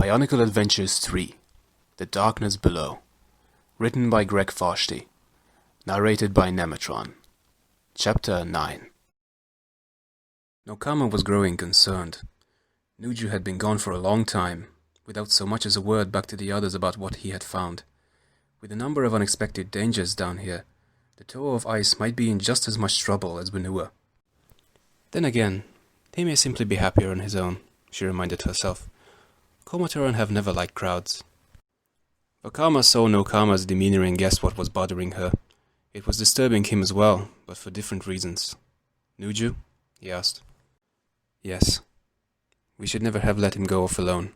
Bionicle Adventures 3 The Darkness Below. Written by Greg Farshty. Narrated by Nemetron. Chapter 9. Nokama was growing concerned. Nuju had been gone for a long time, without so much as a word back to the others about what he had found. With a number of unexpected dangers down here, the Tower of Ice might be in just as much trouble as Whenua. Then again, he may simply be happier on his own, she reminded herself. Komotoran have never liked crowds. Vakama saw Nokama's demeanor and guessed what was bothering her. It was disturbing him as well, but for different reasons. Nuju? He asked. Yes. We should never have let him go off alone.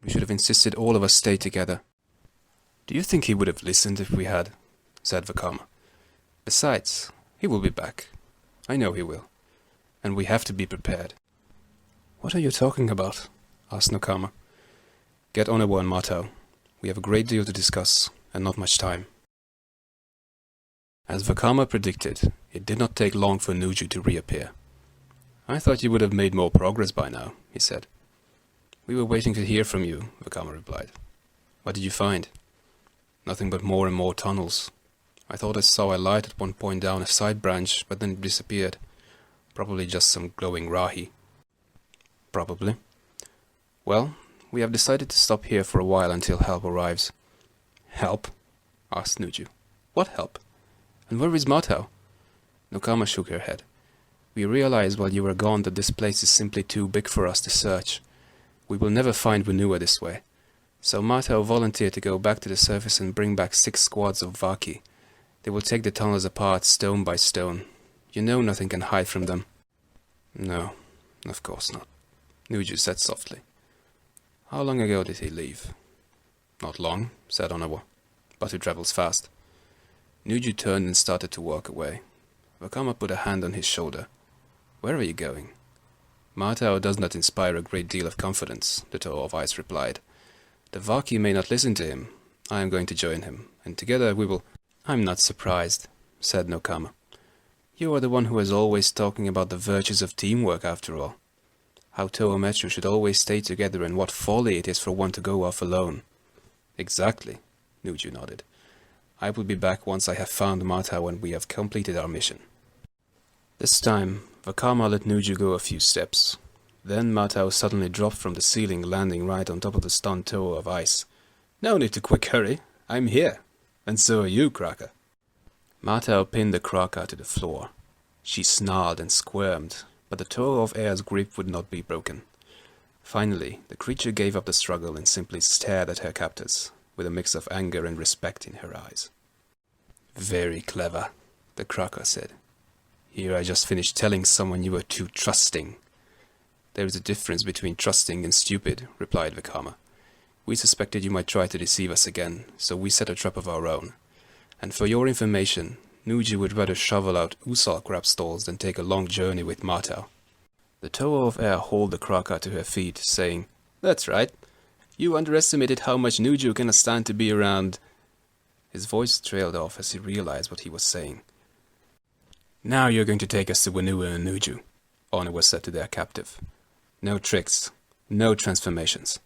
We should have insisted all of us stay together. Do you think he would have listened if we had? Said Vakama. Besides, he will be back. I know he will. And we have to be prepared. What are you talking about? Asked Nokama. Get Onewa and Matao. We have a great deal to discuss, and not much time. As Vakama predicted, it did not take long for Nuju to reappear. I thought you would have made more progress by now, he said. We were waiting to hear from you, Vakama replied. What did you find? Nothing but more and more tunnels. I thought I saw a light at one point down a side branch, but then it disappeared. Probably just some glowing rahi. Probably. Well, we have decided to stop here for a while until help arrives. Help? Asked Nuju. What help? And where is Matao? Nokama shook her head. We realized while you were gone that this place is simply too big for us to search. We will never find Whenua this way. So Matao volunteered to go back to the surface and bring back 6 squads of Vaki. They will take the tunnels apart stone by stone. You know nothing can hide from them. No, of course not, Nuju said softly. How long ago did he leave? Not long, said Onewa, but he travels fast. Nuju turned and started to walk away. Vakama put a hand on his shoulder. Where are you going? Matao does not inspire a great deal of confidence, the Tower of Ice replied. The Vaki may not listen to him. I am going to join him, and together we will... I'm not surprised, said Nokama. You are the one who is always talking about the virtues of teamwork after all. How Toa Metro should always stay together and what folly it is for one to go off alone. Exactly, Nuju nodded. I will be back once I have found Matao and we have completed our mission. This time, Vakama let Nuju go a few steps. Then Matao suddenly dropped from the ceiling, landing right on top of the stunned Tower of Ice. No need to quick hurry, I'm here. And so are you, Kraka. Matao pinned the Kraka to the floor. She snarled and squirmed, but the Tower of Air's grip would not be broken. Finally, the creature gave up the struggle and simply stared at her captors, with a mix of anger and respect in her eyes. Very clever, the Kraka said. Here I just finished telling someone you were too trusting. There is a difference between trusting and stupid, replied Vakama. We suspected you might try to deceive us again, so we set a trap of our own. And for your information, Nuju would rather shovel out Usal crab stalls than take a long journey with Matao. The Tower of Air hauled the Kraka to her feet, saying, That's right. You underestimated how much Nuju can stand to be around. His voice trailed off as he realized what he was saying. Now you're going to take us to Whenua and Nuju, Onewa said to their captive. No tricks, no transformations.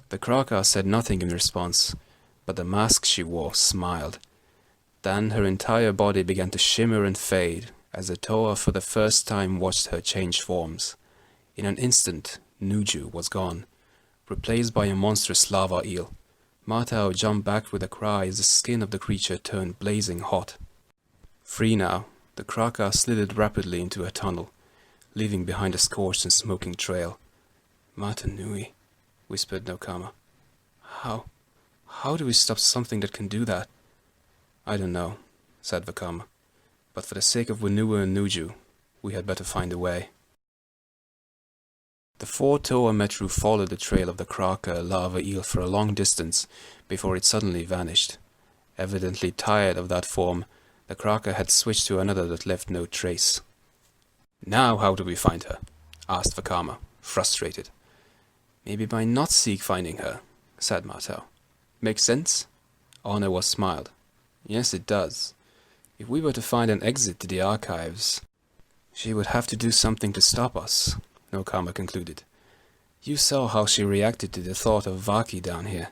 The Kraka said nothing in response, but the mask she wore smiled. Then her entire body began to shimmer and fade as the Toa for the first time watched her change forms. In an instant, Nuju was gone, replaced by a monstrous lava eel. Matao jumped back with a cry as the skin of the creature turned blazing hot. Free now, the Kraka slithered rapidly into a tunnel, leaving behind a scorched and smoking trail. Mata Nui, whispered Nokama. How do we stop something that can do that? I don't know, said Vakama, but for the sake of Whenua and Nuju, we had better find a way. The 4 Toa Metru followed the trail of the Kraka lava eel for a long distance before it suddenly vanished. Evidently tired of that form, the Kraka had switched to another that left no trace. Now how do we find her? Asked Vakama, frustrated. Maybe by not seek finding her, said Matao. Makes sense? Onewa smiled. Yes, it does. If we were to find an exit to the archives, she would have to do something to stop us, Nokama concluded. You saw how she reacted to the thought of Vaki down here.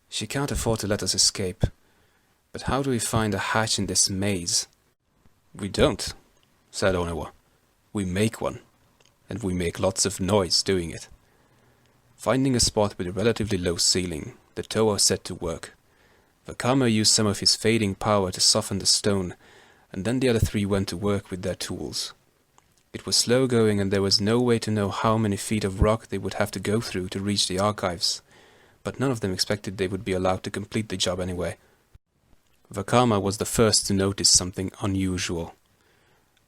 She can't afford to let us escape. But how do we find a hatch in this maze? We don't, said Onawa. We make one. And we make lots of noise doing it. Finding a spot with a relatively low ceiling, the Toa set to work. Vakama used some of his fading power to soften the stone, and then the other three went to work with their tools. It was slow going, and there was no way to know how many feet of rock they would have to go through to reach the archives, but none of them expected they would be allowed to complete the job anyway. Vakama was the first to notice something unusual.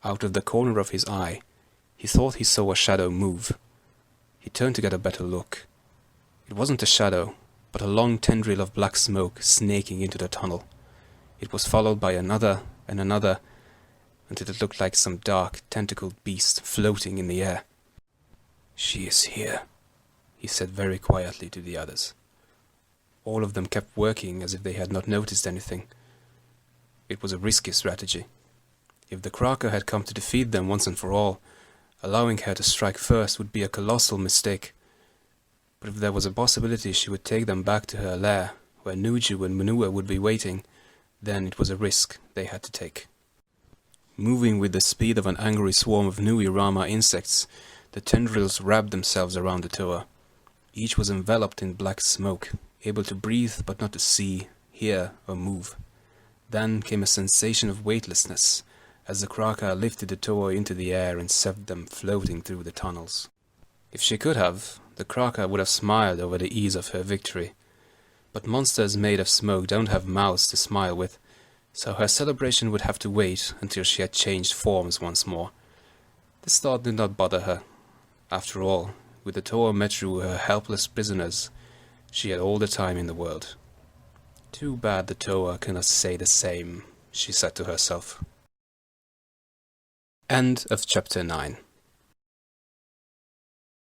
Out of the corner of his eye, he thought he saw a shadow move. He turned to get a better look. It wasn't a shadow, but a long tendril of black smoke snaking into the tunnel. It was followed by another and another, until it looked like some dark, tentacled beast floating in the air. "She is here," he said very quietly to the others. All of them kept working as if they had not noticed anything. It was a risky strategy. If the Kraka had come to defeat them once and for all, allowing her to strike first would be a colossal mistake. But if there was a possibility she would take them back to her lair, where Nuju and Manua would be waiting, then it was a risk they had to take. Moving with the speed of an angry swarm of Nui Rama insects, the tendrils wrapped themselves around the Toa. Each was enveloped in black smoke, able to breathe but not to see, hear, or move. Then came a sensation of weightlessness, as the Kraka lifted the Toa into the air and sent them floating through the tunnels. If she could have, the Kraka would have smiled over the ease of her victory. But monsters made of smoke don't have mouths to smile with, so her celebration would have to wait until she had changed forms once more. This thought did not bother her. After all, with the Toa Metru her helpless prisoners, she had all the time in the world. Too bad the Toa cannot say the same, she said to herself. End of chapter 9.